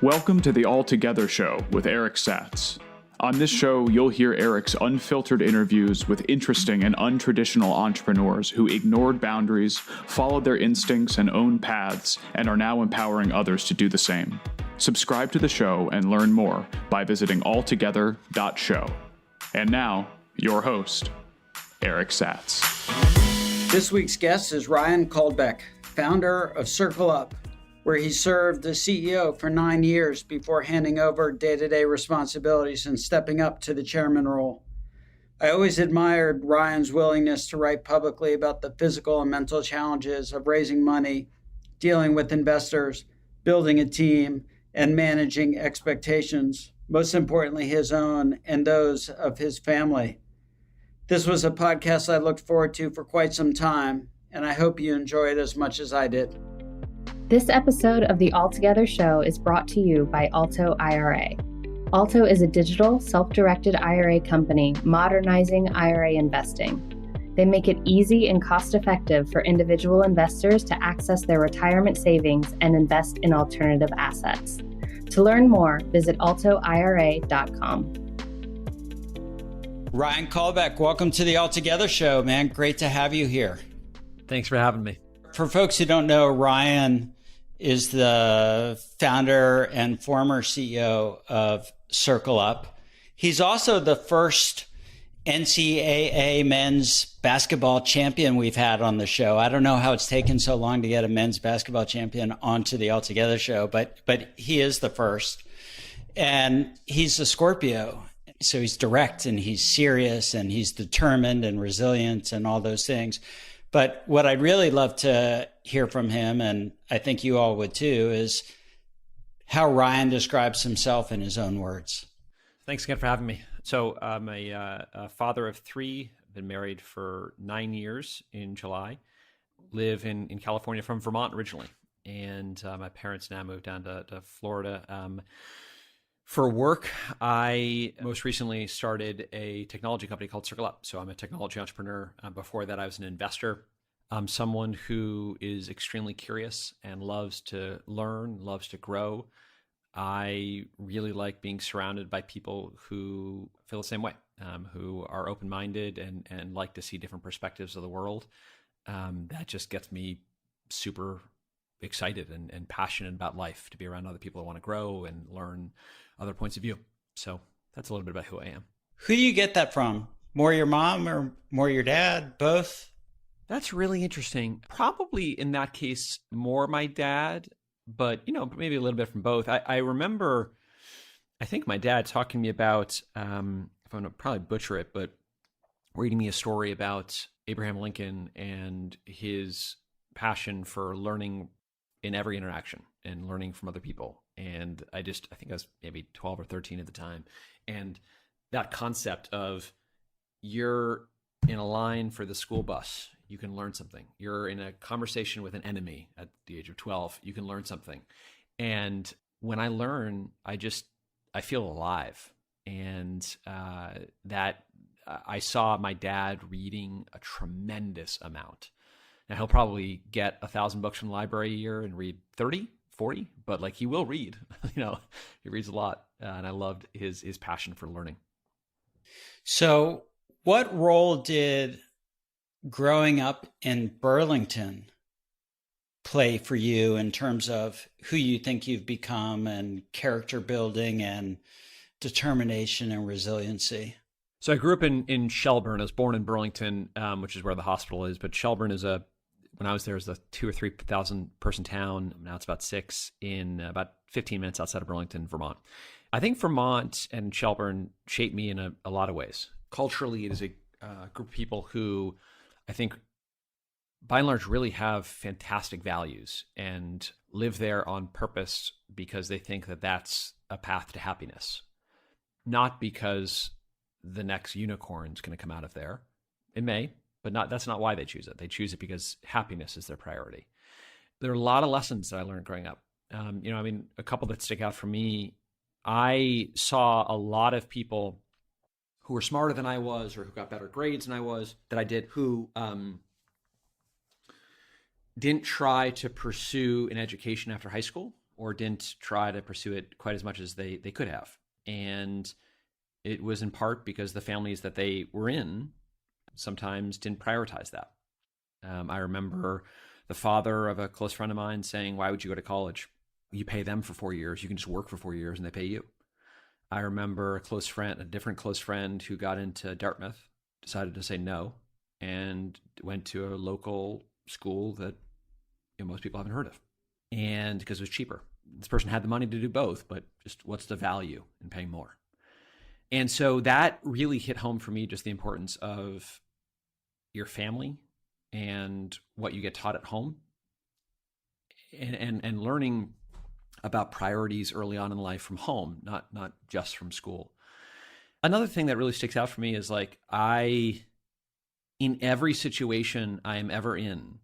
Welcome to the All Together Show with Eric Satz. On this show, you'll hear Eric's unfiltered interviews with interesting and untraditional entrepreneurs who ignored boundaries, followed their instincts and own paths, and are now empowering others to do the same. Subscribe to the show and learn more by visiting alltogether.show. And now, your host, Eric Satz. This week's guest is Ryan Caldbeck, founder of Circle Up, where he served as CEO for 9 years before handing over day-to-day responsibilities and stepping up to the chairman role. I always admired Ryan's willingness to write publicly about the physical and mental challenges of raising money, dealing with investors, building a team, and managing expectations, most importantly his own and those of his family. This was a podcast I looked forward to for quite some time, and I hope you enjoy it as much as I did. This episode of the All Together Show is brought to you by Alto IRA. Alto is a digital, self-directed IRA company modernizing IRA investing. They make it easy and cost-effective for individual investors to access their retirement savings and invest in alternative assets. To learn more, visit altoira.com. Ryan Caldbeck, welcome to the All Together Show, man. Great to have you here. Thanks for having me. For folks who don't know, Ryan is the founder and former CEO of Circle Up. He's also the first NCAA men's basketball champion we've had on the show. I don't know how it's taken so long to get a men's basketball champion onto the All Together Show, but he is the first. And he's a Scorpio. So he's direct and he's serious and he's determined and resilient and all those things. But what I'd really love to hear from him, and I think you all would too, is how Ryan describes himself in his own words. Thanks again for having me. So I'm a father of three, been married for 9 years in July, live in California, from Vermont originally. And my parents now moved down to Florida. For work, I most recently started a technology company called Circle Up. So I'm a technology entrepreneur. Before that, I was an investor. I'm someone who is extremely curious and loves to learn, loves to grow. I really like being surrounded by people who feel the same way, who are open-minded and like to see different perspectives of the world. That just gets me super excited and passionate about life, to be around other people who want to grow and learn other points of view. So that's a little bit about who I am. Who do you get that from? More your mom or more your dad? Both? That's really interesting. Probably in that case, more my dad, but maybe a little bit from both. I remember, I think my dad talking to me about, if I'm going to probably butcher it, but reading me a story about Abraham Lincoln and his passion for learning in every interaction and learning from other people. And I think I was maybe 12 or 13 at the time. And that concept of you're in a line for the school bus, you can learn something. You're in a conversation with an enemy at the age of 12, you can learn something. And when I learn, I feel alive. And that I saw my dad reading a tremendous amount. Now he'll probably get 1,000 books from the library a year and read 30, 40, but he will read, he reads a lot. And I loved his passion for learning. So what role did growing up in Burlington play for you in terms of who you think you've become and character building and determination and resiliency? So I grew up in Shelburne. I was born in Burlington, which is where the hospital is. But Shelburne when I was there, it was a 2,000 or 3,000 person town. Now it's about 6 in about 15 minutes outside of Burlington, Vermont. I think Vermont and Shelburne shaped me in a lot of ways. Culturally, it is a group of people who I think by and large really have fantastic values and live there on purpose because they think that that's a path to happiness, not because the next unicorn is going to come out of there. It may, but that's not why they choose it. They choose it because happiness is their priority. There are a lot of lessons that I learned growing up. A couple that stick out for me. I saw a lot of people who were smarter than I was or who got better grades than I did, who didn't try to pursue an education after high school. or didn't try to pursue it quite as much as they could have. And it was in part because the families that they were in sometimes didn't prioritize that. I remember the father of a close friend of mine saying, "Why would you go to college? You pay them for 4 years. You can just work for 4 years and they pay you." I remember a different close friend who got into Dartmouth, decided to say no, and went to a local school that most people haven't heard of. And because it was cheaper. This person had the money to do both, but just what's the value in paying more? And so that really hit home for me, just the importance of your family and what you get taught at home, and learning about priorities early on in life from home, not just from school. Another thing that really sticks out for me is in every situation I am ever in,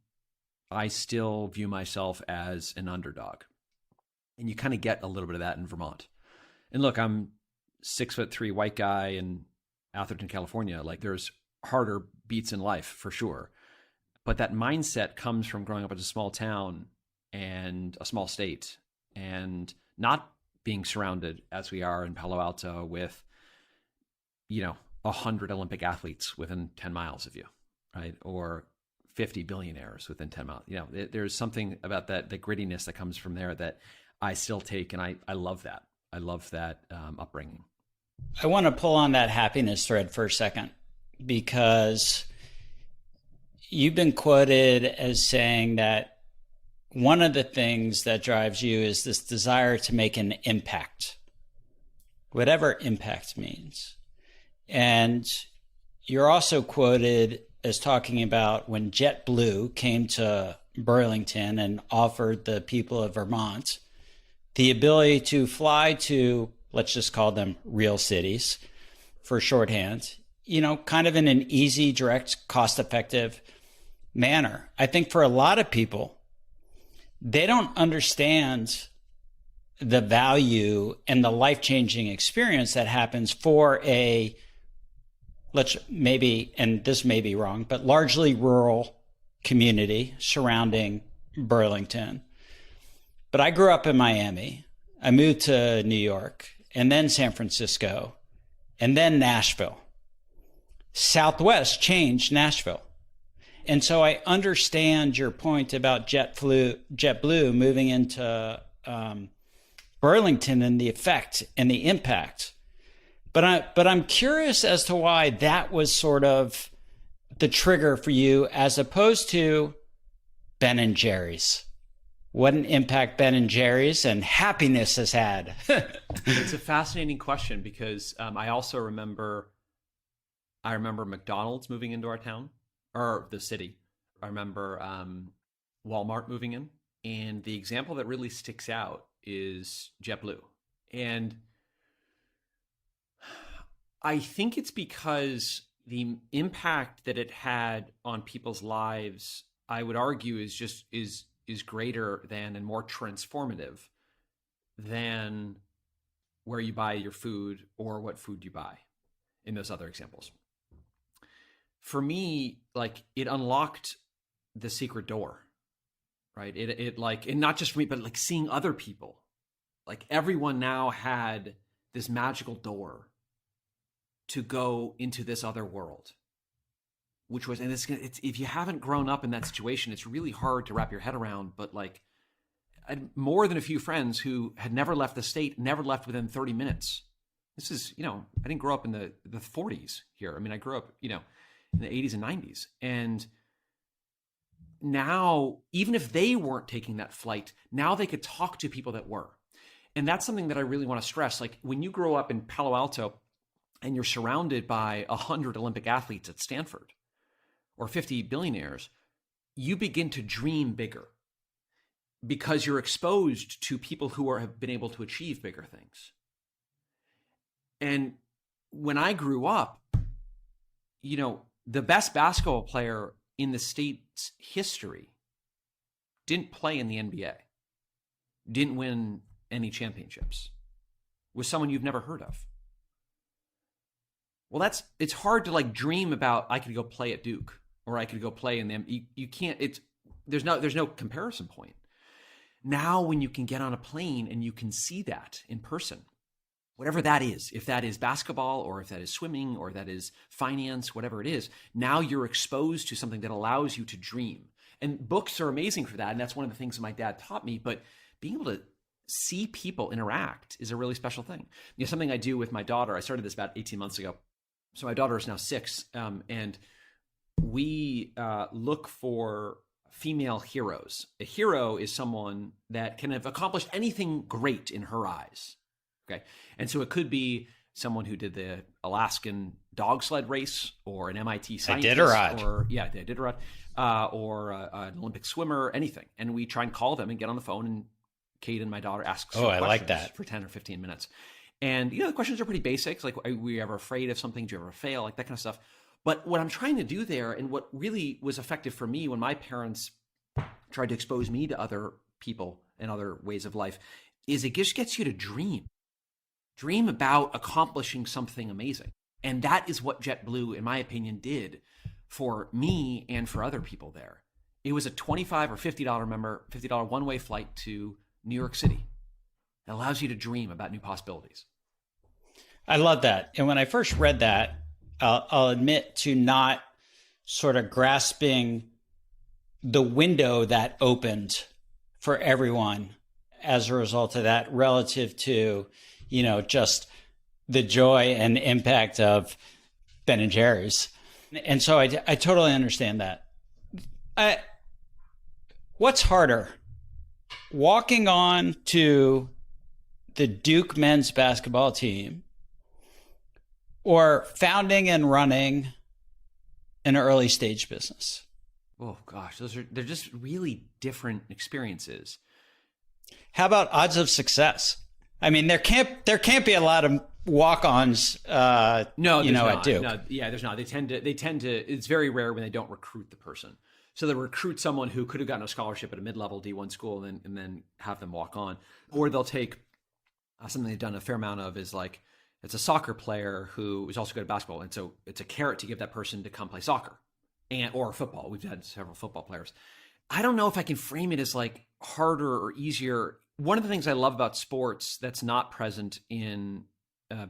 I still view myself as an underdog. And you kind of get a little bit of that in Vermont. And look, I'm 6'3" white guy in Atherton, California. Like, there's harder beats in life for sure. But that mindset comes from growing up in a small town and a small state, and not being surrounded, as we are in Palo Alto, with 100 Olympic athletes within 10 miles of you, right? Or 50 billionaires within 10 miles. There's something about the grittiness that comes from there that I still take, and I love that. I love that upbringing. I want to pull on that happiness thread for a second, because you've been quoted as saying that one of the things that drives you is this desire to make an impact, whatever impact means. And you're also quoted as talking about when JetBlue came to Burlington and offered the people of Vermont the ability to fly to, let's just call them real cities for shorthand, kind of in an easy, direct, cost-effective manner. I think for a lot of people, they don't understand the value and the life-changing experience that happens for and this may be wrong, but largely rural community surrounding Burlington. But I grew up in Miami. I moved to New York, and then San Francisco, and then Nashville. Southwest changed Nashville. And so I understand your point about JetBlue moving into Burlington and the effect and the impact. But I'm curious as to why that was sort of the trigger for you, as opposed to Ben and Jerry's. What an impact Ben and Jerry's and happiness has had. It's a fascinating question, because I also remember McDonald's moving into our town, or the city. I remember Walmart moving in. And the example that really sticks out is JetBlue. And I think it's because the impact that it had on people's lives, I would argue, is greater than and more transformative than where you buy your food or what food you buy in those other examples. For me, it unlocked the secret door, right? And not just for me, but seeing other people, everyone now had this magical door to go into this other world, which was, and it's if you haven't grown up in that situation, it's really hard to wrap your head around. But I had more than a few friends who had never left the state, never left within 30 minutes. This is, I didn't grow up in the 40s here. I mean, I grew up, in the 80s and 90s. And now, even if they weren't taking that flight, now they could talk to people that were. And that's something that I really want to stress. When you grow up in Palo Alto and you're surrounded by 100 Olympic athletes at Stanford or 50 billionaires, you begin to dream bigger because you're exposed to people who have been able to achieve bigger things. And when I grew up, the best basketball player in the state's history didn't play in the NBA, didn't win any championships, was someone you've never heard of. Well, it's hard to dream about, I could go play at Duke or I could go play in them. You can't, there's no comparison point. Now, when you can get on a plane and you can see that in person, whatever that is, if that is basketball or if that is swimming or that is finance, whatever it is, now you're exposed to something that allows you to dream. And books are amazing for that. And that's one of the things that my dad taught me. But being able to see people interact is a really special thing. You know, something I do with my daughter, I started this about 18 months ago. So my daughter is now 6, and we look for female heroes. A hero is someone that can have accomplished anything great in her eyes. Okay. And so it could be someone who did the Alaskan dog sled race, or an MIT scientist, or an Olympic swimmer, anything. And we try and call them and get on the phone, and Kate and my daughter ask I like that, for 10 or 15 minutes. And, the questions are pretty basic. Like, are we ever afraid of something? Do you ever fail? Like that kind of stuff. But what I'm trying to do there, and what really was effective for me when my parents tried to expose me to other people and other ways of life, is it just gets you to dream. Dream about accomplishing something amazing. And that is what JetBlue, in my opinion, did for me and for other people there. It was a $25 or $50 one-way flight to New York City. It allows you to dream about new possibilities. I love that. And when I first read that, I'll admit to not sort of grasping the window that opened for everyone as a result of that, relative to, just the joy and impact of Ben and Jerry's. And so I totally understand that. What's harder, walking on to the Duke men's basketball team, or founding and running an early stage business? Oh gosh, they're just really different experiences. How about odds of success? I mean, there can't be a lot of walk-ons. At Duke. No, yeah, there's not. They tend to. It's very rare when they don't recruit the person. So they recruit someone who could have gotten a scholarship at a mid-level D1 school, and then have them walk on, or they'll take something they've done a fair amount of is like, it's a soccer player who is also good at basketball, and so it's a carrot to give that person to come play soccer or football. We've had several football players. I don't know if I can frame it as like harder or easier. One of the things I love about sports that's not present in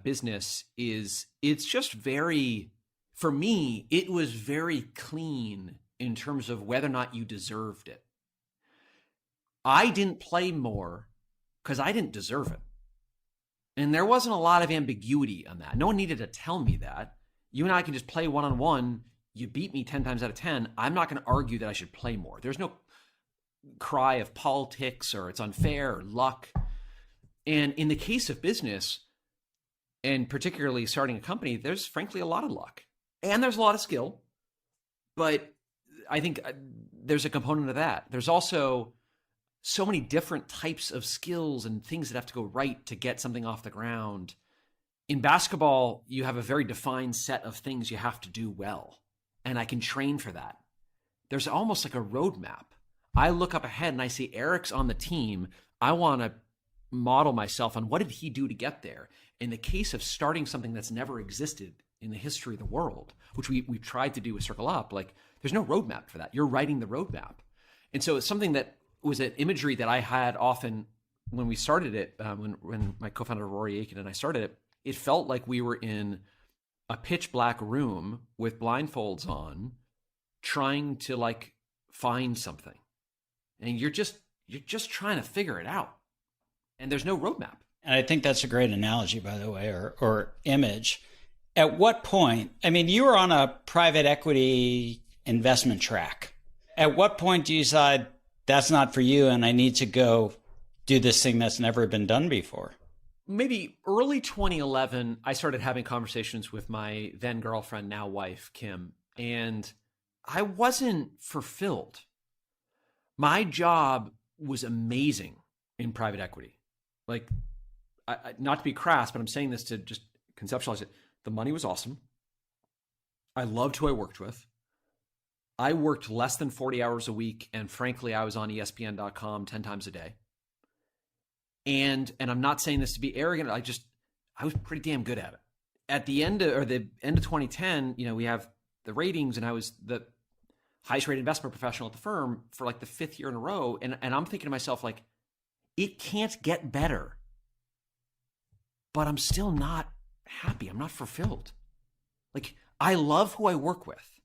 business is it's just for me, it was very clean in terms of whether or not you deserved it. I didn't play more because I didn't deserve it. And there wasn't a lot of ambiguity on that. No one needed to tell me that. You and I can just play one-on-one. You beat me 10 times out of 10. I'm not going to argue that I should play more. There's no cry of politics or it's unfair or luck. And in the case of business, and particularly starting a company, there's frankly a lot of luck. And there's a lot of skill. But I think there's a component of that. There's also so many different types of skills and things that have to go right to get something off the ground. In basketball, you have a very defined set of things you have to do well, and I can train for that. There's almost like a roadmap. I look up ahead and I see Eric's on the team. I want to model myself on what did he do to get there. In the case of starting something that's never existed in the history of the world, which we've tried to do with Circle Up, like there's no roadmap for that. You're writing the roadmap. And so it's something that was an imagery that I had often when we started it, when my co-founder Rory Aiken and I started it. It felt like we were in a pitch black room with blindfolds on, trying to like find something, and you're just trying to figure it out, and there's no roadmap. And I think that's a great analogy, by the way, or image. At what point? I mean, you were on a private equity investment track. At what point do you decide that's not for you and I need to go do this thing that's never been done before? Maybe early 2011, I started having conversations with my then girlfriend, now wife, Kim, and I wasn't fulfilled. My job was amazing in private equity. Like, not to be crass, but I'm saying this to just conceptualize it. The money was awesome. I loved who I worked with. I worked less than 40 hours a week, and frankly, I was on ESPN.com 10 times a day. And I'm not saying this to be arrogant. I was pretty damn good at it. At the end of 2010, we have the ratings, and I was the highest rated investment professional at the firm for like the 5th year in a row. And I'm thinking to myself, like, it can't get better. But I'm still not happy. I'm not fulfilled. Like, I love who I work with,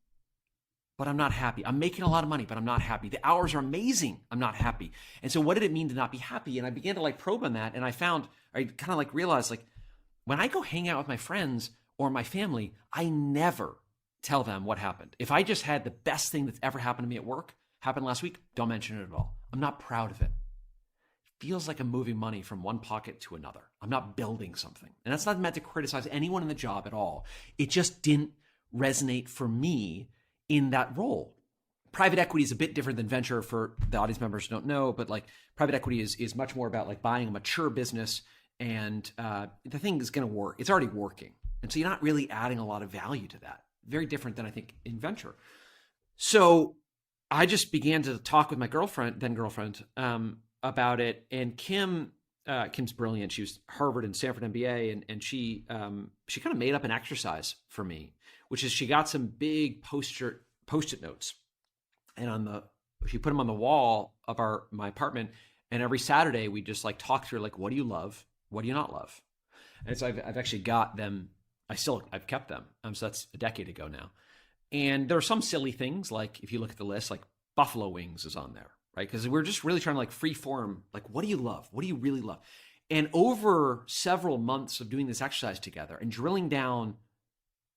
but I'm not happy. I'm making a lot of money, but I'm not happy. The hours are amazing. I'm not happy. And so what did it mean to not be happy? And I began to like probe on that. And I kind of like realized, like, when I go hang out with my friends or my family, I never tell them what happened. If I just had the best thing that's ever happened to me at work happen last week, don't mention it at all. I'm not proud of it. Feels like I'm moving money from one pocket to another. I'm not building something. And that's not meant to criticize anyone in the job at all. It just didn't resonate for me in that role. Private equity is a bit different than venture, for the audience members who don't know, but like private equity is much more about like buying a mature business, and the thing is going to work. It's already working. And so you're not really adding a lot of value to that. Very different than I think in venture. So I just began to talk with my then girlfriend, about it. And Kim's brilliant. She was Harvard and Stanford MBA, and she kind of made up an exercise for me, which is she got some big Post-it notes, and she put them on the wall of my apartment. And every Saturday we just like talk through, like, what do you love? What do you not love? And so I've actually got them. I've kept them. So that's a decade ago now. And there are some silly things, like if you look at the list, like buffalo wings is on there, right? Because we're just really trying to like free form, like, what do you love? What do you really love? And over several months of doing this exercise together and drilling down,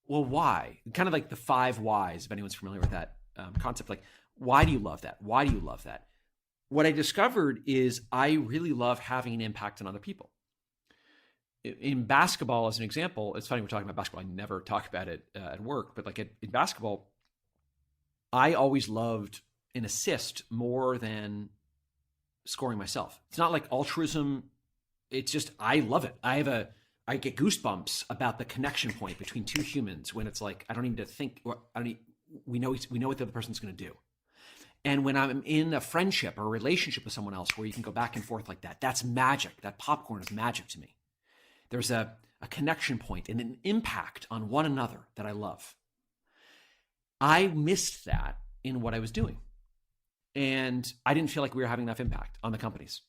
well, why? Kind of like the 5 whys, if anyone's familiar with that concept. Like, why do you love that? Why do you love that? What I discovered is I really love having an impact on other people. In basketball, as an example, it's funny we're talking about basketball. I never talk about it at work, but like in basketball, I always loved an assist more than scoring myself. It's not like altruism. It's just, I love it. I get goosebumps about the connection point between two humans when it's like, I don't need to think, we know what the other person's going to do. And when I'm in a friendship or a relationship with someone else where you can go back and forth like that, that's magic. That popcorn is magic to me. There's a connection point and an impact on one another that I love. I missed that in what I was doing. And I didn't feel like we were having enough impact on the companies.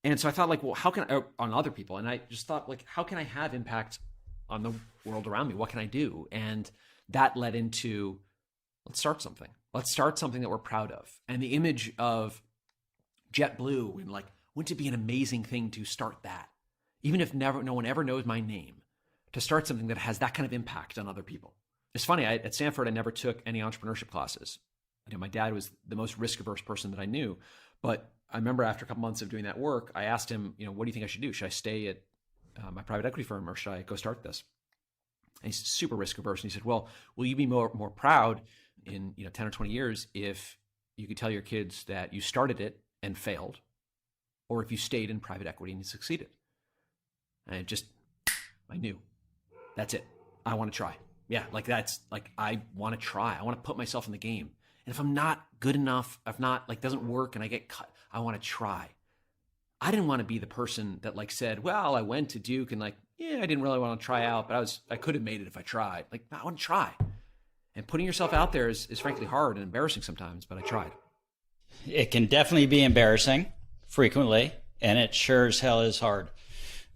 And so I thought, like, well, how can I, on other people? And I just thought, like, how can I have impact on the world around me? What can I do? And that led into, let's start something. Let's start something that we're proud of. And the image of JetBlue, and like, wouldn't it be an amazing thing to start that? Even if no one ever knows my name, to start something that has that kind of impact on other people. It's funny, at Stanford, I never took any entrepreneurship classes. My dad was the most risk-averse person that I knew. But I remember after a couple months of doing that work, I asked him, what do you think I should do? Should I stay at my private equity firm, or should I go start this? And he's super risk-averse. And he said, well, will you be more proud in 10 or 20 years if you could tell your kids that you started it and failed, or if you stayed in private equity and you succeeded? And I knew, that's it. I want to try. Yeah, I want to try. I want to put myself in the game. And if I'm not good enough, if not, doesn't work and I get cut, I want to try. I didn't want to be the person that said, well, I went to Duke and I didn't really want to try out, but I could have made it if I tried. I want to try. And putting yourself out there is frankly hard and embarrassing sometimes, but I tried. It can definitely be embarrassing frequently, and it sure as hell is hard.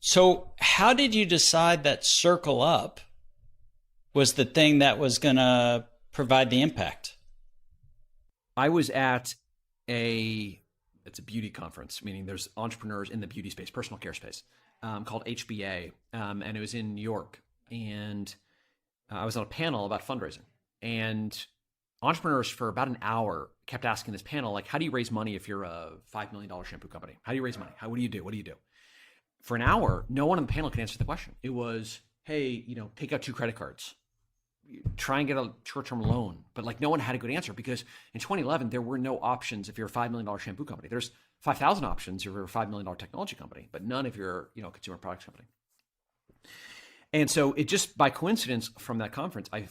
So how did you decide that Circle Up was the thing that was going to provide the impact? I was at it's a beauty conference, meaning there's entrepreneurs in the beauty space, personal care space, called HBA. And it was in New York. And I was on a panel about fundraising. And entrepreneurs for about an hour kept asking this panel, how do you raise money if you're a $5 million shampoo company? How do you raise money? What do you do? What do you do? For an hour, no one on the panel could answer the question. It was, hey, take out 2 credit cards. Try and get a short-term loan. But no one had a good answer, because in 2011, there were no options if you're a $5 million shampoo company. There's 5,000 options if you're a $5 million technology company, but none if you're a consumer products company. And so it just, by coincidence, from that conference, I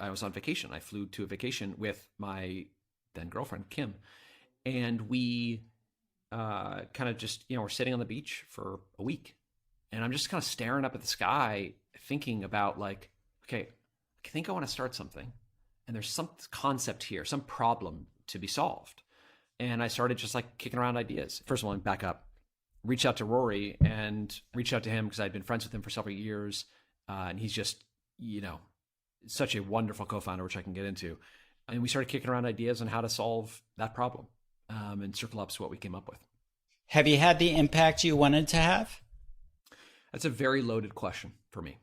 was on vacation. I flew to a vacation with my then girlfriend, Kim. And we kind of just, we're sitting on the beach for a week. And I'm just kind of staring up at the sky, thinking about okay, I think I want to start something, and there's some concept here, some problem to be solved. And I started just kicking around ideas. First of all, let me back up. reached out to Rory and reached out to him because I'd been friends with him for several years. And he's just, such a wonderful co-founder, which I can get into. And we started kicking around ideas on how to solve that problem. And Circle Up's what we came up with. Have you had the impact you wanted to have? That's a very loaded question for me.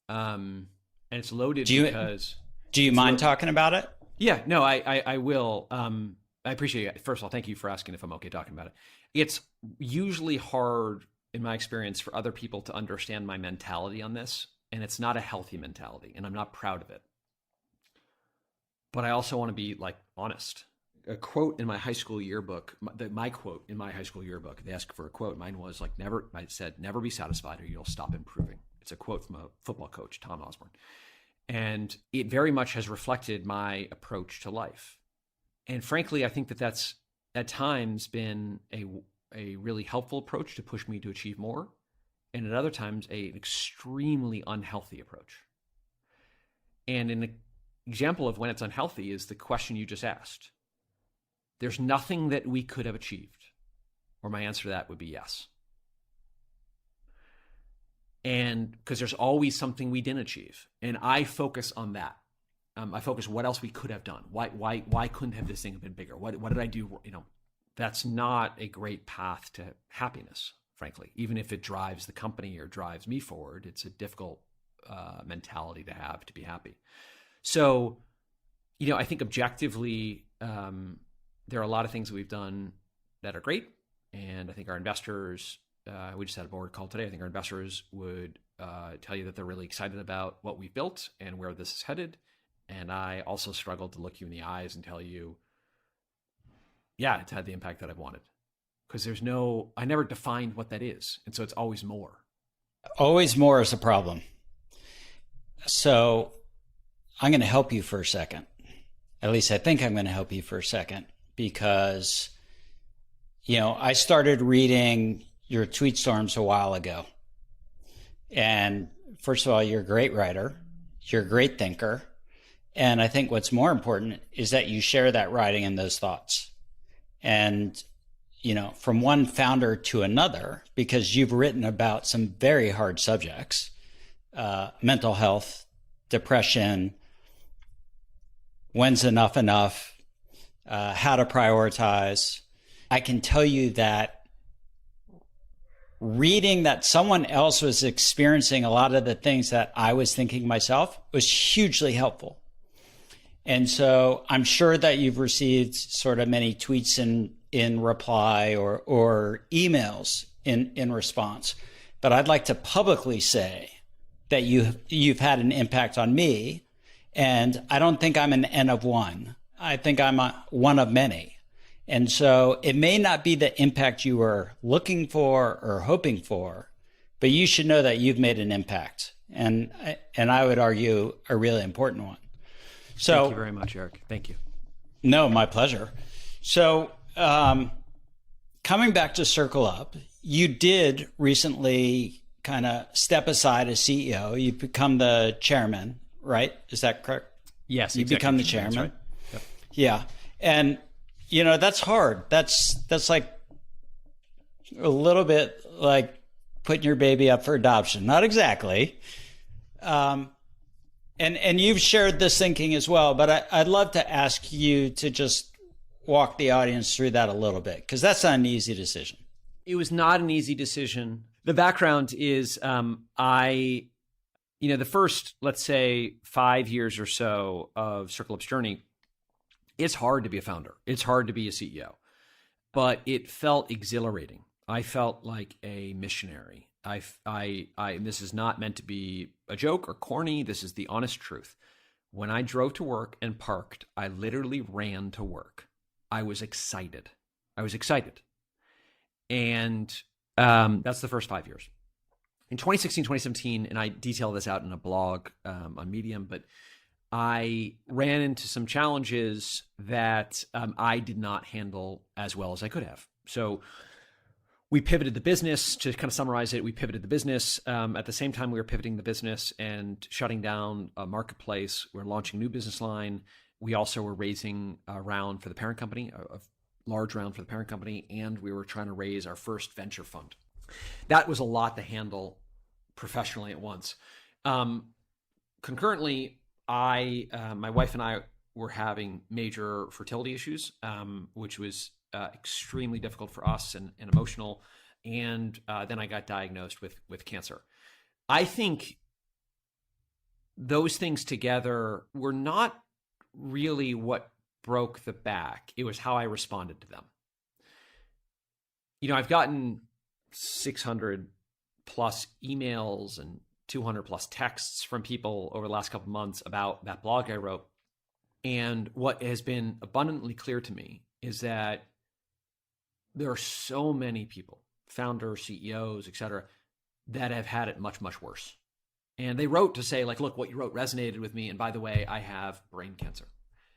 And it's loaded because... Do you mind talking about it? Yeah, no, I will. I appreciate it. First of all, thank you for asking if I'm okay talking about it. It's usually hard, in my experience, for other people to understand my mentality on this. And it's not a healthy mentality, and I'm not proud of it. But I also want to be honest. A quote in my high school yearbook, my quote in my high school yearbook, they asked for a quote. Mine was I said, never be satisfied or you'll stop improving. It's a quote from a football coach, Tom Osborne. And it very much has reflected my approach to life. And frankly, I think that that's at times been a really helpful approach to push me to achieve more. And at other times, an extremely unhealthy approach. And an example of when it's unhealthy is the question you just asked. There's nothing that we could have achieved, or my answer to that would be yes. And because there's always something we didn't achieve. And I focus on that. I focus what else we could have done. Why couldn't have this thing been bigger? What did I do? That's not a great path to happiness. Frankly, even if it drives the company or drives me forward, it's a difficult mentality to have to be happy. So, I think objectively, there are a lot of things that we've done that are great. And I think our investors, we just had a board call today. I think our investors would tell you that they're really excited about what we've built and where this is headed. And I also struggled to look you in the eyes and tell you, yeah, it's had the impact that I've wanted. Because I never defined what that is. And so it's always more. Always more is a problem. So I'm going to help you for a second. At least I think I'm going to help you for a second because, I started reading your tweet storms a while ago. And first of all, you're a great writer. You're a great thinker. And I think what's more important is that you share that writing and those thoughts. And from one founder to another, because you've written about some very hard subjects, mental health, depression, when's enough, how to prioritize. I can tell you that reading that someone else was experiencing a lot of the things that I was thinking myself was hugely helpful. And so I'm sure that you've received sort of many tweets in reply or emails in response. But I'd like to publicly say that you've had an impact on me. And I don't think I'm an N of one. I think I'm one of many. And so it may not be the impact you were looking for or hoping for, but you should know that you've made an impact. And I would argue a really important one. So thank you very much, Eric. Thank you. No, my pleasure. So coming back to Circle Up, you did recently kind of step aside as CEO. You've become the chairman, right? Is that correct? Yes. You become the chairman. That's right. Yep. Yeah. And, that's hard. That's like a little bit like putting your baby up for adoption. Not exactly. And you've shared this thinking as well, but I'd love to ask you to just walk the audience through that a little bit, because that's not an easy decision. It was not an easy decision. The background is the first, let's say, 5 years or so of Circle Up's journey, it's hard to be a founder. It's hard to be a CEO, but it felt exhilarating. I felt like a missionary. And this is not meant to be a joke or corny. This is the honest truth. When I drove to work and parked, I literally ran to work. I was excited. And that's the first 5 years. In 2016, 2017, and I detail this out in a blog on Medium, but I ran into some challenges that I did not handle as well as I could have. So we pivoted the business. To kind of summarize it, we pivoted the business. At the same time, we were pivoting the business and shutting down a marketplace. We're launching a new business line. We also were raising a round for the parent company of large round for the parent company, and we were trying to raise our first venture fund. That was a lot to handle professionally at once. Concurrently, my wife and I were having major fertility issues, which was extremely difficult for us and emotional. And then I got diagnosed with cancer. I think those things together were not really what broke the back. It was how I responded to them. I've gotten 600 plus emails and 200 plus texts from people over the last couple of months about that blog I wrote. And what has been abundantly clear to me is that there are so many people, founders, CEOs, et cetera, that have had it much, much worse. And they wrote to say, like, look, what you wrote resonated with me. And by the way, I have brain cancer.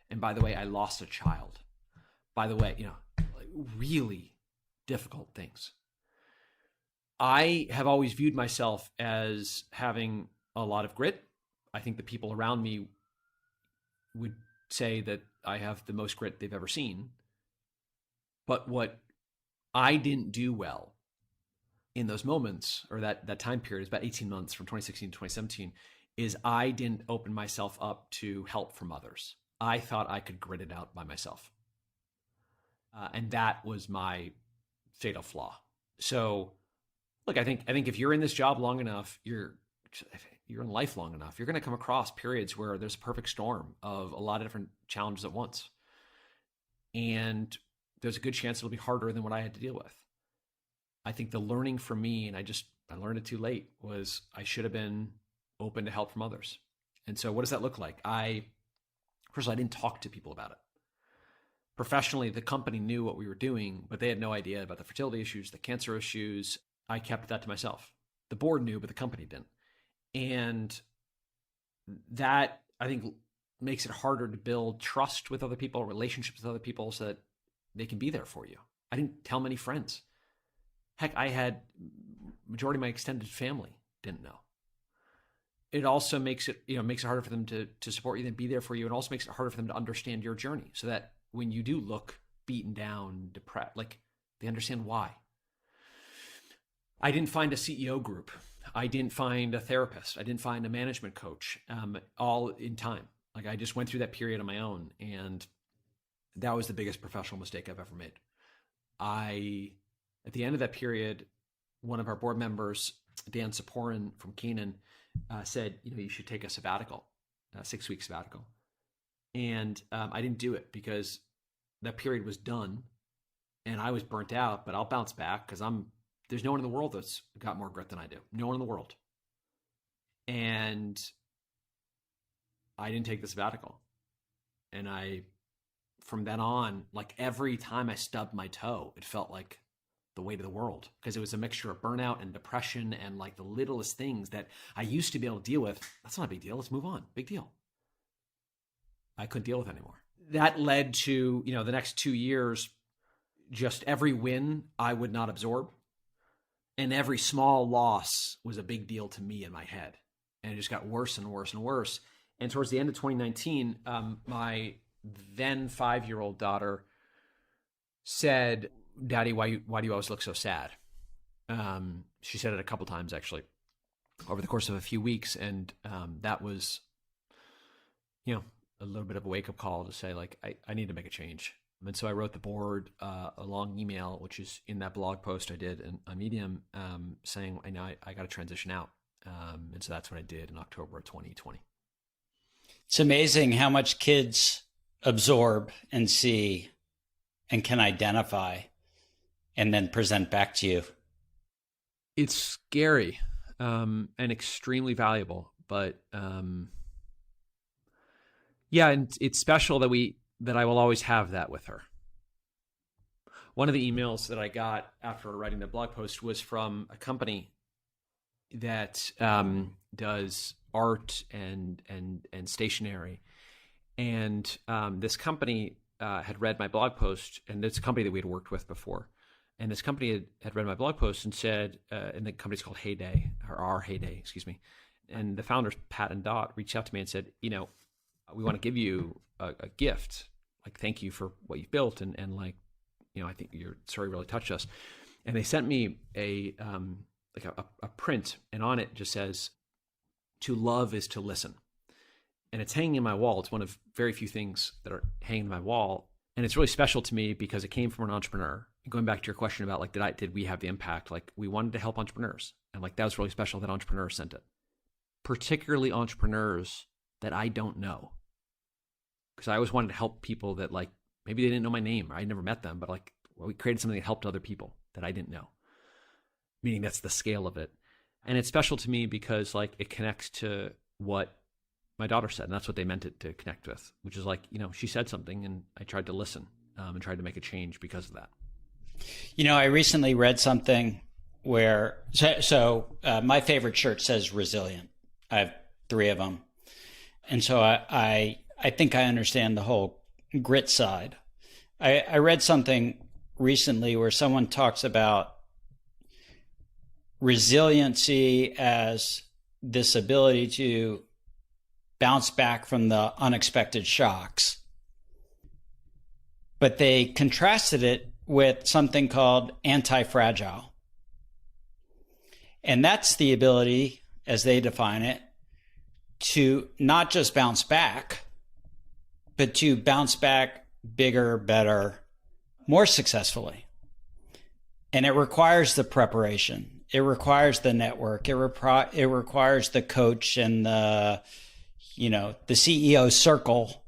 And by the way, I lost a child. By the way, like really difficult things. I have always viewed myself as having a lot of grit. I think the people around me would say that I have the most grit they've ever seen. But what I didn't do well in those moments, or that time period, is about 18 months from 2016 to 2017, is I didn't open myself up to help from others. I thought I could grit it out by myself. And that was my fatal flaw. So look, I think if you're in this job long enough, you're in life long enough, you're going to come across periods where there's a perfect storm of a lot of different challenges at once. And there's a good chance it'll be harder than what I had to deal with. I think the learning for me, and I learned it too late, was I should have been open to help from others. And so what does that look like? First of all, I didn't talk to people about it. Professionally, the company knew what we were doing, but they had no idea about the fertility issues, the cancer issues. I kept that to myself. The board knew, but the company didn't. And that, I think, makes it harder to build trust with other people, relationships with other people, so that they can be there for you. I didn't tell many friends. Heck, I had majority of my extended family didn't know. It also makes it harder for them to support you and be there for you. It also makes it harder for them to understand your journey, so that when you do look beaten down, depressed, like, they understand why. I didn't find a CEO group. I didn't find a therapist. I didn't find a management coach, all in time. Like, I just went through that period on my own, and that was the biggest professional mistake I've ever made. At the end of that period, one of our board members, Dan Saporin from Keenan, said, you should take a sabbatical, a 6-week sabbatical. And I didn't do it because that period was done and I was burnt out, but I'll bounce back because there's no one in the world that's got more grit than I do. No one in the world. And I didn't take the sabbatical. And from then on, like, every time I stubbed my toe, it felt like the weight of the world, because it was a mixture of burnout and depression and like the littlest things that I used to be able to deal with. That's not a big deal. Let's move on. Big deal. I couldn't deal with it anymore. That led to, the next 2 years, just every win I would not absorb. And every small loss was a big deal to me in my head. And it just got worse and worse and worse. And towards the end of 2019, my then 5-year-old daughter said, "Daddy, why do you always look so sad?" She said it a couple times, actually, over the course of a few weeks. And that was, a little bit of a wake-up call to say, like, I need to make a change. And so I wrote the board a long email, which is in that blog post I did on Medium, saying, I got to transition out. And so that's what I did in October of 2020. It's amazing how much kids absorb and see and can identify and then present back to you. It's scary and extremely valuable, but yeah, and it's special that I will always have that with her. One of the emails that I got after writing the blog post was from a company that does art and stationery, and this company had read my blog post, and it's a company that we had worked with before. And this company had read my blog post and said, and the company's called Heyday, or our Heyday, excuse me. And the founders, Pat and Dot, reached out to me and said, we want to give you a gift, like, thank you for what you've built, and like, I think your story really touched us. And they sent me a print, and on it just says, "To love is to listen." And it's hanging in my wall. It's one of very few things that are hanging in my wall. And it's really special to me because it came from an entrepreneur. Going back to your question about like, did we have the impact? Like, we wanted to help entrepreneurs. And like, that was really special that entrepreneurs sent it. Particularly entrepreneurs that I don't know. Because I always wanted to help people that like, maybe they didn't know my name, or I never met them, but like, well, we created something that helped other people that I didn't know. Meaning that's the scale of it. And it's special to me because like, it connects to what my daughter said, and that's what they meant it to connect with, which is like, she said something and I tried to listen and tried to make a change because of that. I recently read something where, my favorite shirt says resilient. I have 3 of them. And so I think I understand the whole grit side. I read something recently where someone talks about resiliency as this ability to bounce back from the unexpected shocks. But they contrasted it with something called anti-fragile. And that's the ability, as they define it, to not just bounce back, but to bounce back bigger, better, more successfully. And it requires the preparation. It requires the network. It requires the coach and the CEO circle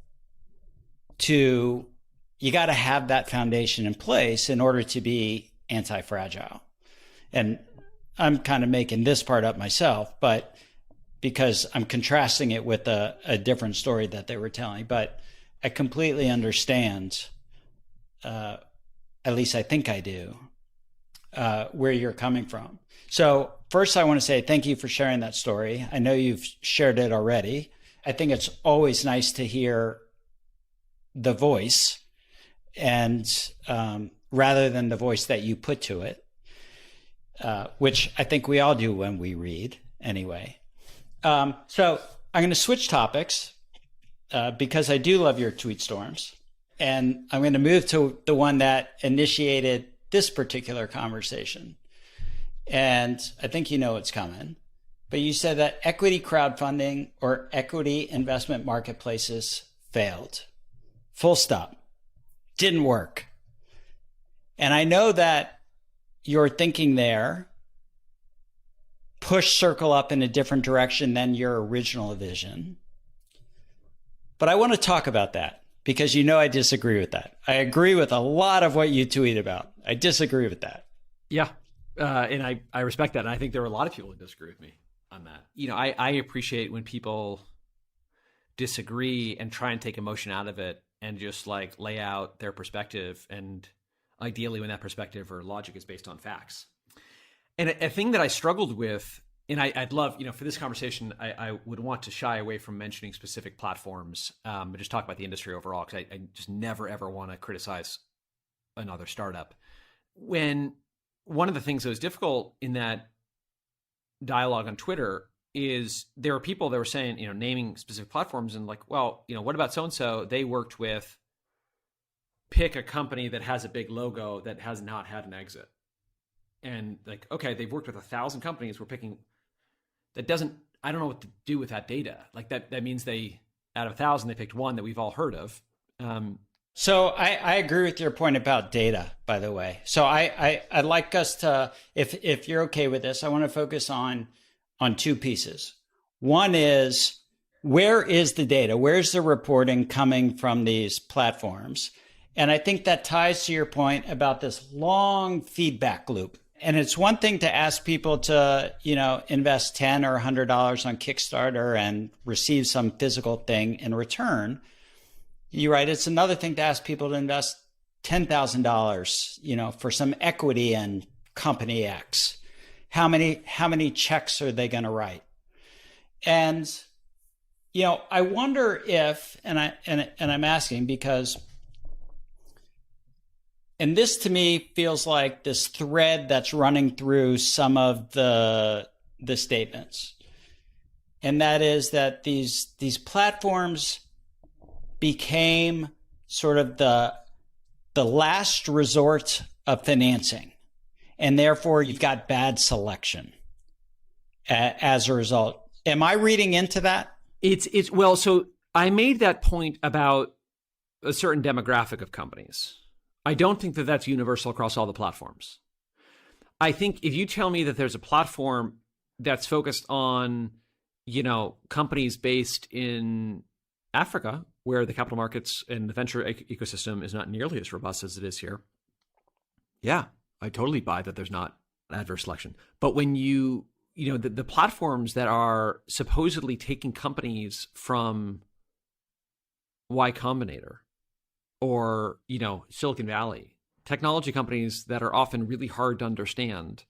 you got to have that foundation in place in order to be anti-fragile. And I'm kind of making this part up myself, but because I'm contrasting it with a different story that they were telling, but I completely understand, at least I think I do, where you're coming from. So first I want to say thank you for sharing that story. I know you've shared it already. I think it's always nice to hear the voice and rather than the voice that you put to it, which I think we all do when we read anyway. So I'm going to switch topics because I do love your tweet storms. And I'm going to move to the one that initiated this particular conversation. And I think you know what's coming. But you said that equity crowdfunding or equity investment marketplaces failed. Full stop. Didn't work. And I know that your thinking there pushed Circle Up in a different direction than your original vision. But I want to talk about that because I disagree with that. I agree with a lot of what you tweet about. I disagree with that. Yeah. And I respect that. And I think there are a lot of people who disagree with me on that. I appreciate when people disagree and try and take emotion out of it and just like lay out their perspective. And ideally when that perspective or logic is based on facts. And a thing that I struggled with, and I'd love, for this conversation, I would want to shy away from mentioning specific platforms, but just talk about the industry overall, because I just never, ever want to criticize another startup. When one of the things that was difficult in that dialogue on Twitter is there were people that were saying, naming specific platforms and like, well, what about so-and-so? They worked with, pick a company that has a big logo that has not had an exit. And like, okay, they've worked with 1,000 companies. We're picking, that doesn't, I don't know what to do with that data. Like that means they, out of 1,000, they picked one that we've all heard of. So I agree with your point about data, by the way. So I'd like us to, if you're okay with this, I want to focus on 2 pieces. One is, where is the data? Where's the reporting coming from these platforms? And I think that ties to your point about this long feedback loop. And it's one thing to ask people to, invest $10 or $100 on Kickstarter and receive some physical thing in return. You're right. It's another thing to ask people to invest $10,000, for some equity in company X. How many checks are they going to write? And, I wonder if, and I'm asking because, and this to me feels like this thread that's running through some of the statements. And that is that these platforms became sort of the the last resort of financing, and therefore you've got bad selection as a result. Am I reading into that? Well, so I made that point about a certain demographic of companies. I don't think that that's universal across all the platforms. I think if you tell me that there's a platform that's focused on, companies based in Africa, where the capital markets and the venture ecosystem is not nearly as robust as it is here, yeah, I totally buy that there's not adverse selection. But when the platforms that are supposedly taking companies from Y Combinator or, Silicon Valley, technology companies that are often really hard to understand,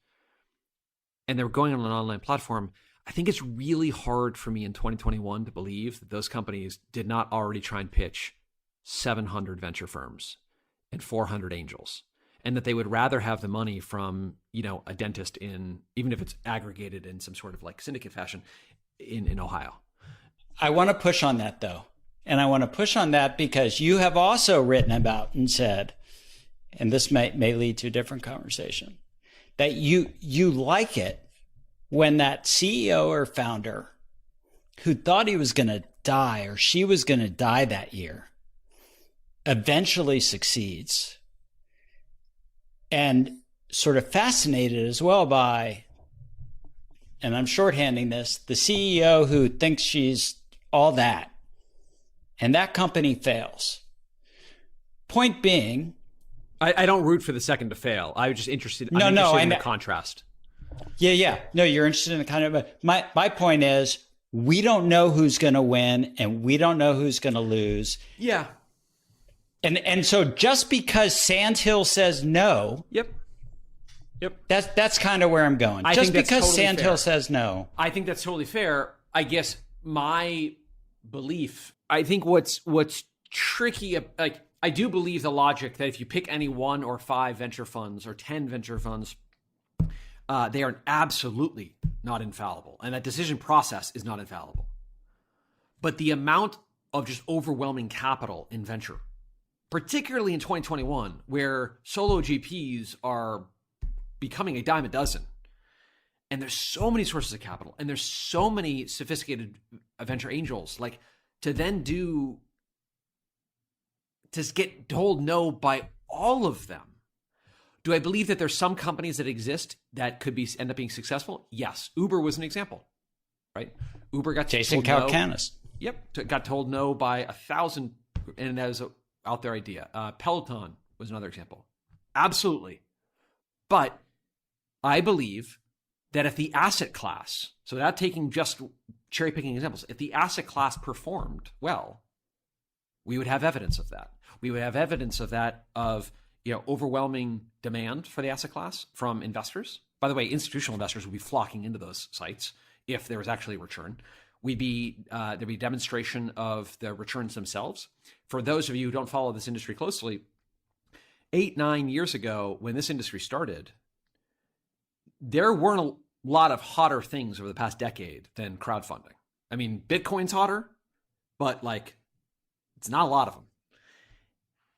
and they're going on an online platform, I think it's really hard for me in 2021 to believe that those companies did not already try and pitch 700 venture firms and 400 angels, and that they would rather have the money from, a dentist in, even if it's aggregated in some sort of like syndicate fashion in Ohio. I want to push on that though. And I want to push on that because you have also written about and said, and this may lead to a different conversation, that you like it when that CEO or founder who thought he was going to die or she was going to die that year eventually succeeds, and sort of fascinated as well by, and I'm shorthanding this, the CEO who thinks she's all that, and that company fails. Point being, I don't root for the second to fail. I'm just interested. I'm interested in the contrast. Yeah. No, you're interested in the kind of. My point is, we don't know who's going to win, and we don't know who's going to lose. Yeah. And so just because Sandhill says no. Yep. That's kind of where I'm going. Just because totally Sandhill says no. I think that's totally fair. I guess my belief. I think what's tricky, like I do believe the logic that if you pick any 1 or 5 venture funds or 10 venture funds, they are absolutely not infallible, and that decision process is not infallible. But the amount of just overwhelming capital in venture, particularly in 2021, where solo GPs are becoming a dime a dozen, and there's so many sources of capital, and there's so many sophisticated venture angels, like to get told no by all of them. Do I believe that there's some companies that exist that could end up being successful? Yes. Uber was an example, right? Uber got Jason told Calacanis. No. Yep. Got told no by 1,000, and that was an out there idea. Peloton was another example. Absolutely. But I believe that if the asset class, so without taking just cherry picking examples, if the asset class performed well, we would have evidence of that. We would have evidence of that, of overwhelming demand for the asset class from investors. By the way, institutional investors would be flocking into those sites if there was actually a return. There'd be demonstration of the returns themselves. For those of you who don't follow this industry closely, 8-9 years ago, when this industry started, there weren't a lot of hotter things over the past decade than crowdfunding. I mean, Bitcoin's hotter, but it's not a lot of them.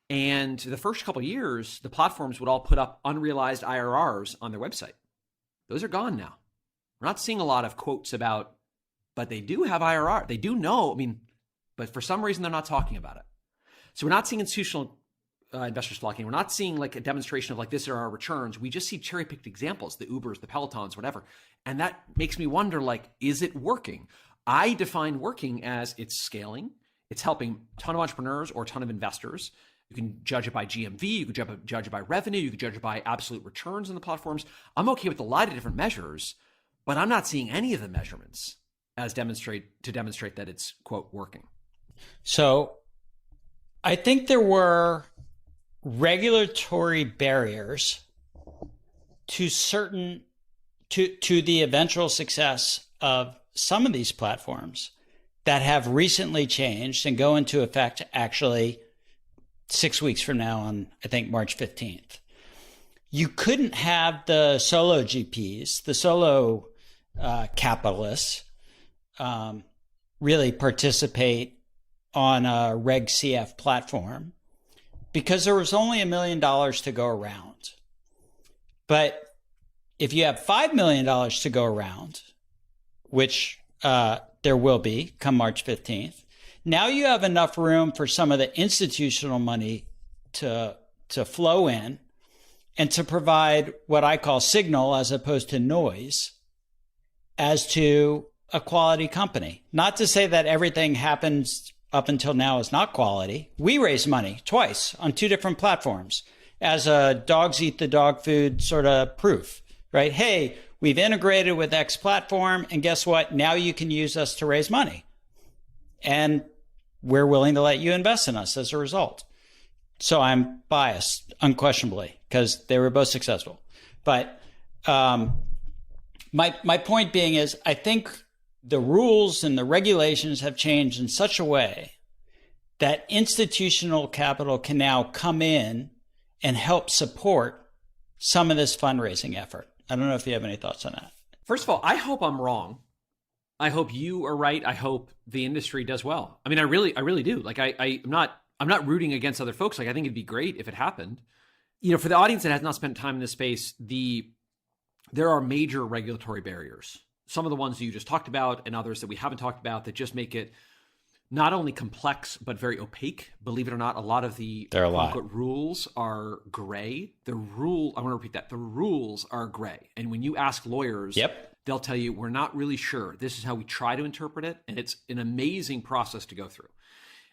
And the first couple of years, the platforms would all put up unrealized IRRs on their website. Those are gone now. We're not seeing a lot of quotes about, but they do have IRR. They do know, but for some reason they're not talking about it. So we're not seeing institutional investors flocking. We're not seeing a demonstration of this are our returns. We just see cherry-picked examples, the Ubers, the Pelotons, whatever. And that makes me wonder, is it working? I define working as it's scaling. It's helping a ton of entrepreneurs or a ton of investors. You can judge it by GMV. You can judge it by revenue. You can judge it by absolute returns on the platforms. I'm okay with a lot of different measures, but I'm not seeing any of the measurements as demonstrate that it's, quote, working. So I think there were regulatory barriers to the eventual success of some of these platforms that have recently changed and go into effect actually 6 weeks from now on, I think, March 15th. You couldn't have the solo GPs, the solo capitalists, really participate on a Reg CF platform because there was only $1 million to go around. But if you have $5 million to go around, which there will be come March 15th, now you have enough room for some of the institutional money to flow in and to provide what I call signal as opposed to noise as to a quality company. Not to say that everything happens up until now is not quality. We raised money twice on 2 different platforms as a dogs eat the dog food sort of proof, right? Hey, we've integrated with X platform, and guess what? Now you can use us to raise money. And we're willing to let you invest in us as a result. So I'm biased, unquestionably, because they were both successful. But my point being is, I think the rules and the regulations have changed in such a way that institutional capital can now come in and help support some of this fundraising effort. I don't know if you have any thoughts on that. First of all, I hope I'm wrong. I hope you are right. I hope the industry does well. I mean, I really do. Like, I'm not rooting against other folks. Like, I think it'd be great if it happened. You know, for the audience that has not spent time in this space, there are major regulatory barriers. Some of the ones that you just talked about and others that we haven't talked about that just make it not only complex, but very opaque. Believe it or not, a lot of the rules are gray. I want to repeat that. The rules are gray. And when you ask lawyers, they'll tell you, we're not really sure. This is how we try to interpret it. And it's an amazing process to go through.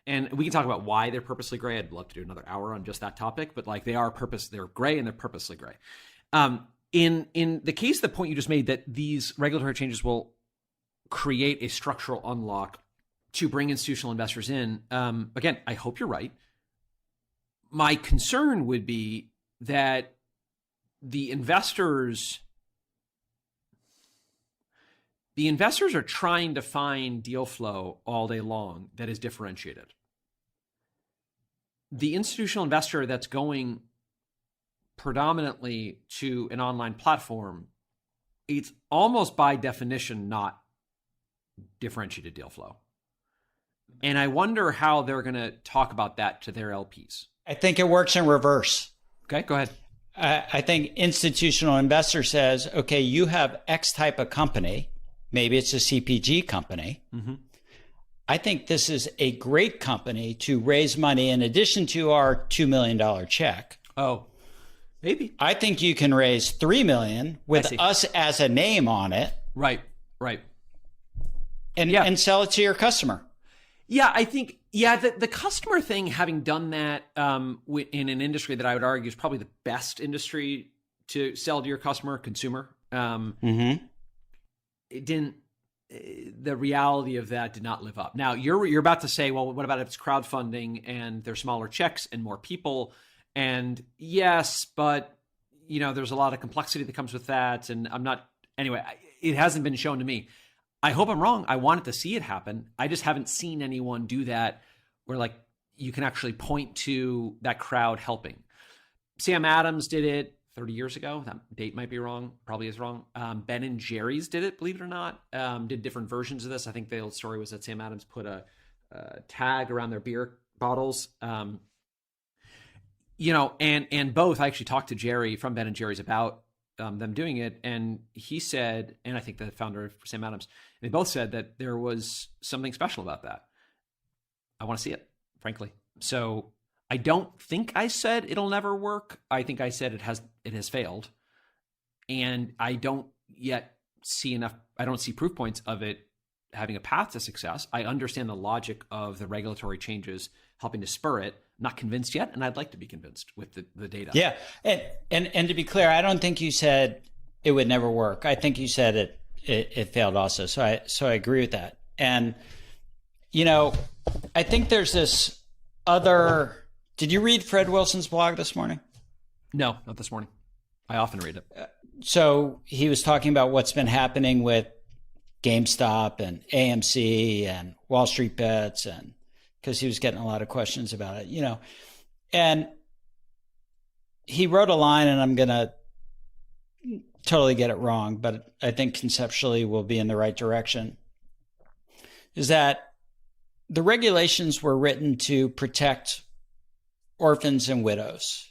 And we can talk about why they're purposely gray. I'd love to do another hour on just that topic, but like they're gray and they're purposely gray. In the case, the point you just made that these regulatory changes will create a structural unlock to bring institutional investors in. Again, I hope you're right. My concern would be that the investors are trying to find deal flow all day long that is differentiated. The institutional investor that's going predominantly to an online platform, it's almost by definition not differentiated deal flow. And I wonder how they're going to talk about that to their LPs. I think it works in reverse. Okay, go ahead. I think institutional investor says, okay, you have X type of company. Maybe it's a CPG company. Mm-hmm. I think this is a great company to raise money in addition to our $2 million check. Oh, maybe. I think you can raise $3 million with us as a name on it. Right. And sell it to your customer. Yeah, I think, the customer thing, having done that in an industry that I would argue is probably the best industry to sell to your consumer. It didn't, the reality of that did not live up. Now, you're about to say, well, what about if it's crowdfunding and there's smaller checks and more people? And yes, but, there's a lot of complexity that comes with that. And it hasn't been shown to me. I hope I'm wrong. I wanted to see it happen. I just haven't seen anyone do that where like you can actually point to that crowd helping. Sam Adams did it 30 years ago. That date might be wrong. Probably is wrong. Ben and Jerry's did it, believe it or not. Did different versions of this. I think the old story was that Sam Adams put a tag around their beer bottles. And both, I actually talked to Jerry from Ben and Jerry's about them doing it. And he said, and I think the founder of Sam Adams, they both said that there was something special about that. I want to see it, frankly. So I don't think I said it'll never work. I think I said it has failed. And I don't yet see enough. I don't see proof points of it having a path to success. I understand the logic of the regulatory changes helping to spur it. Not convinced yet, and I'd like to be convinced with the data. Yeah, and to be clear, I don't think you said it would never work. I think you said it failed also. So I agree with that. And I think there's this other. Did you read Fred Wilson's blog this morning? No, not this morning. I often read it. So he was talking about what's been happening with GameStop and AMC and Wall Street Bets, and because he was getting a lot of questions about it, and he wrote a line, and I'm going to totally get it wrong, but I think conceptually we'll be in the right direction, is that the regulations were written to protect orphans and widows.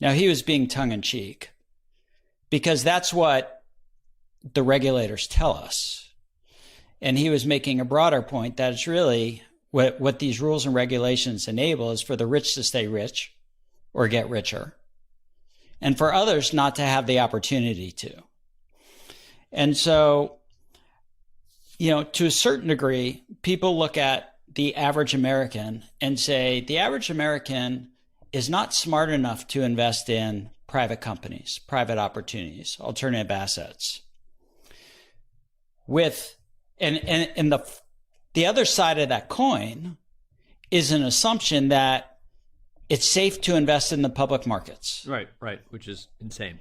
Now, he was being tongue in cheek because that's what the regulators tell us. And he was making a broader point that it's really what these rules and regulations enable is for the rich to stay rich or get richer, and for others not to have the opportunity to. And so, to a certain degree, people look at the average American and say the average American is not smart enough to invest in private companies, private opportunities, alternative assets. And the other side of that coin is an assumption that it's safe to invest in the public markets. Right, which is insane.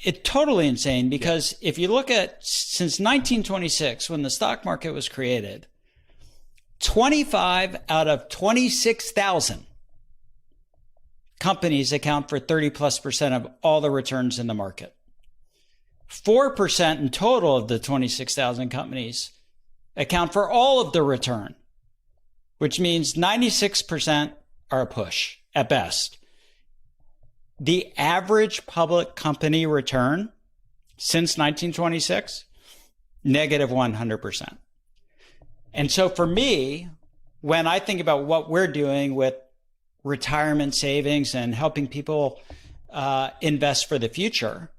It's totally insane because if you look at since 1926, when the stock market was created, 25 out of 26,000 companies account for 30+% of all the returns in the market. 4% in total of the 26,000 companies account for all of the return, which means 96% are a push at best. The average public company return since 1926, negative 100%. And so for me, when I think about what we're doing with retirement savings and helping people invest for the future,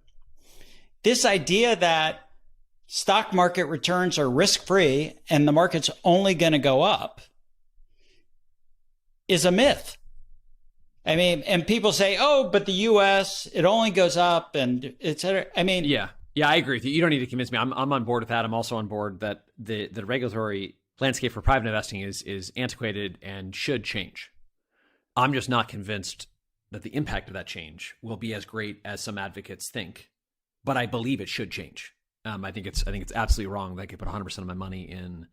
this idea that stock market returns are risk-free and the market's only going to go up is a myth. I mean, and people say, oh, but the US, it only goes up and et cetera. I mean, yeah, I agree with you. You don't need to convince me. I'm on board with that. I'm also on board that the regulatory landscape for private investing is antiquated and should change. I'm just not convinced that the impact of that change will be as great as some advocates think, but I believe it should change. I think it's absolutely wrong that I could put 100% of my money in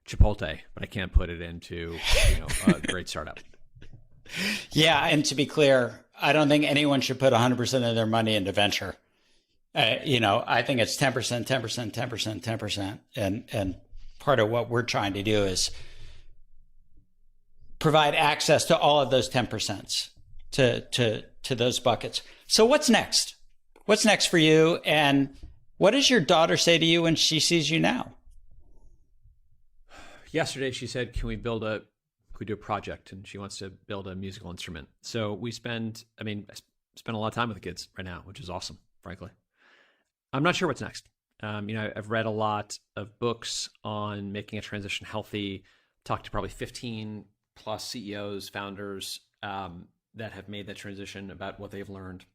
Chipotle, but I can't put it into a great startup. Yeah, and to be clear, I don't think anyone should put 100% of their money into venture. I think it's 10%, 10%, 10%, 10%. And part of what we're trying to do is provide access to all of those 10% to those buckets. So what's next? What's next for you? And what does your daughter say to you when she sees you now? Yesterday, she said, can we do a project? And she wants to build a musical instrument. So I spend a lot of time with the kids right now, which is awesome, frankly. I'm not sure what's next. I've read a lot of books on making a transition healthy, talked to probably 15 plus CEOs, founders that have made that transition about what they've learned.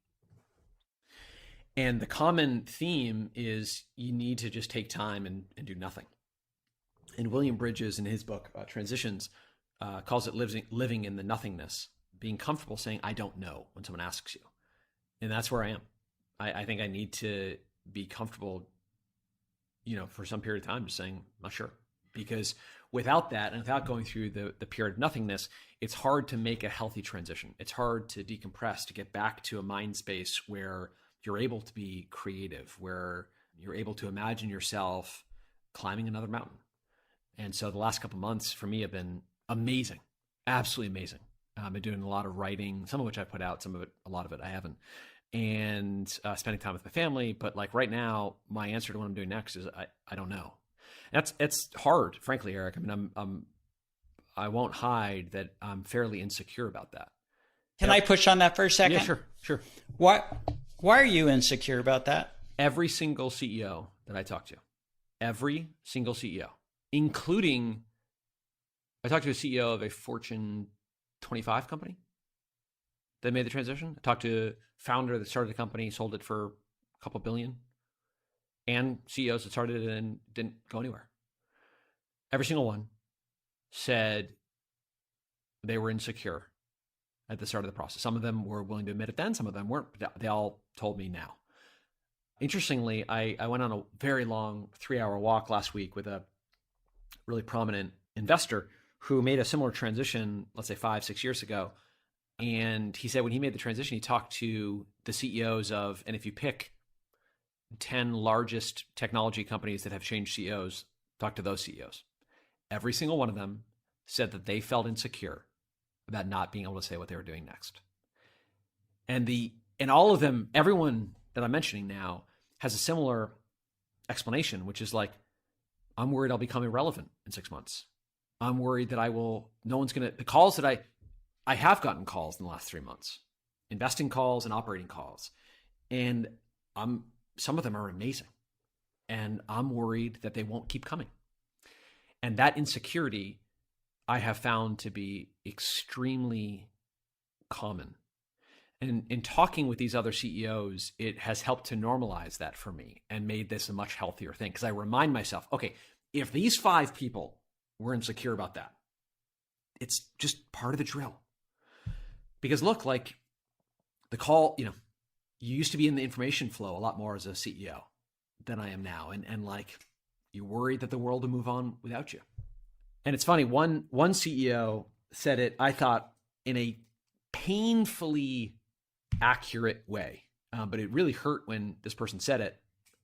And the common theme is you need to just take time and do nothing. And William Bridges, in his book, Transitions, calls it living in the nothingness, being comfortable saying, I don't know when someone asks you. And that's where I am. I think I need to be comfortable, for some period of time, just saying, I'm not sure. Because without that, and without going through the period of nothingness, it's hard to make a healthy transition. It's hard to decompress, to get back to a mind space where you're able to be creative, where you're able to imagine yourself climbing another mountain. And so the last couple of months for me have been amazing, absolutely amazing. I've been doing a lot of writing, some of which I put out, a lot of it I haven't, and spending time with my family. But like right now, my answer to what I'm doing next is I don't know. It's hard, frankly, Eric. I mean, I won't hide that I'm fairly insecure about that. Can I push on that for a second? Yeah, sure. Why are you insecure about that? Every single CEO that I talk to, every single CEO, including, I talked to a CEO of a Fortune 25 company that made the transition. I talked to a founder that started the company, sold it for a couple billion, and CEOs that started it and didn't go anywhere. Every single one said they were insecure at the start of the process. Some of them were willing to admit it then, some of them weren't. They all told me now. Interestingly, I went on a very long 3-hour walk last week with a really prominent investor who made a similar transition, let's say 5-6 years ago. And he said when he made the transition, he talked to the CEOs of, and if you pick 10 largest technology companies that have changed CEOs, talk to those CEOs. Every single one of them said that they felt insecure about not being able to say what they were doing next. And all of them, everyone that I'm mentioning now has a similar explanation, which is like, I'm worried I'll become irrelevant in 6 months. I'm worried that the calls that I have gotten calls in the last 3 months, investing calls and operating calls. And some of them are amazing. And I'm worried that they won't keep coming. And that insecurity I have found to be extremely common. And in talking with these other CEOs, it has helped to normalize that for me and made this a much healthier thing. Because I remind myself, okay, if these 5 people were insecure about that, it's just part of the drill. Because look, like the call, you used to be in the information flow a lot more as a CEO than I am now. And like, you're worried that the world will move on without you. And it's funny, one CEO said it, I thought, in a painfully accurate way. But it really hurt when this person said it.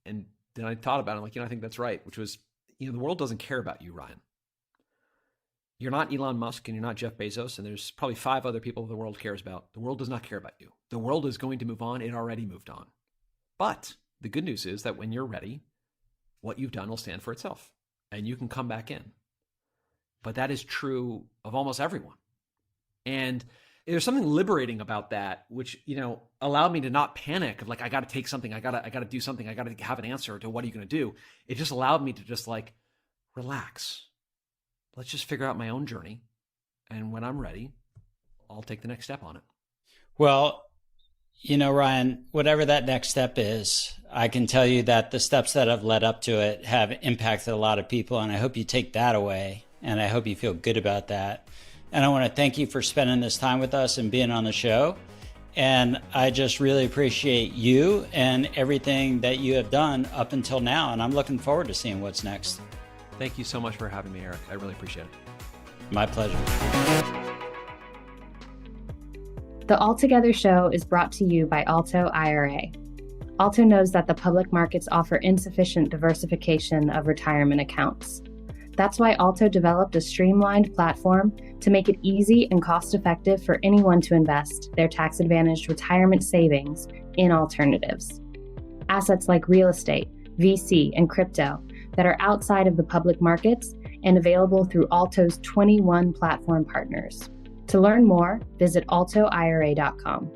And then I thought about it, I'm like, I think that's right, which was, the world doesn't care about you, Ryan. You're not Elon Musk and you're not Jeff Bezos, and there's probably 5 other people the world cares about. The world does not care about you. The world is going to move on. It already moved on. But the good news is that when you're ready, what you've done will stand for itself and you can come back in. But that is true of almost everyone. And there's something liberating about that, which, allowed me to not panic of like, I got to take something. I got to do something. I got to have an answer to what are you going to do? It just allowed me to just like relax. Let's just figure out my own journey. And when I'm ready, I'll take the next step on it. Well, Ryan, whatever that next step is, I can tell you that the steps that have led up to it have impacted a lot of people. And I hope you take that away. And I hope you feel good about that. And I want to thank you for spending this time with us and being on the show. And I just really appreciate you and everything that you have done up until now. And I'm looking forward to seeing what's next. Thank you so much for having me, Eric. I really appreciate it. My pleasure. The Altogether Show is brought to you by Alto IRA. Alto knows that the public markets offer insufficient diversification of retirement accounts. That's why Alto developed a streamlined platform to make it easy and cost-effective for anyone to invest their tax-advantaged retirement savings in alternatives. Assets like real estate, VC, and crypto that are outside of the public markets and available through Alto's 21 platform partners. To learn more, visit altoira.com.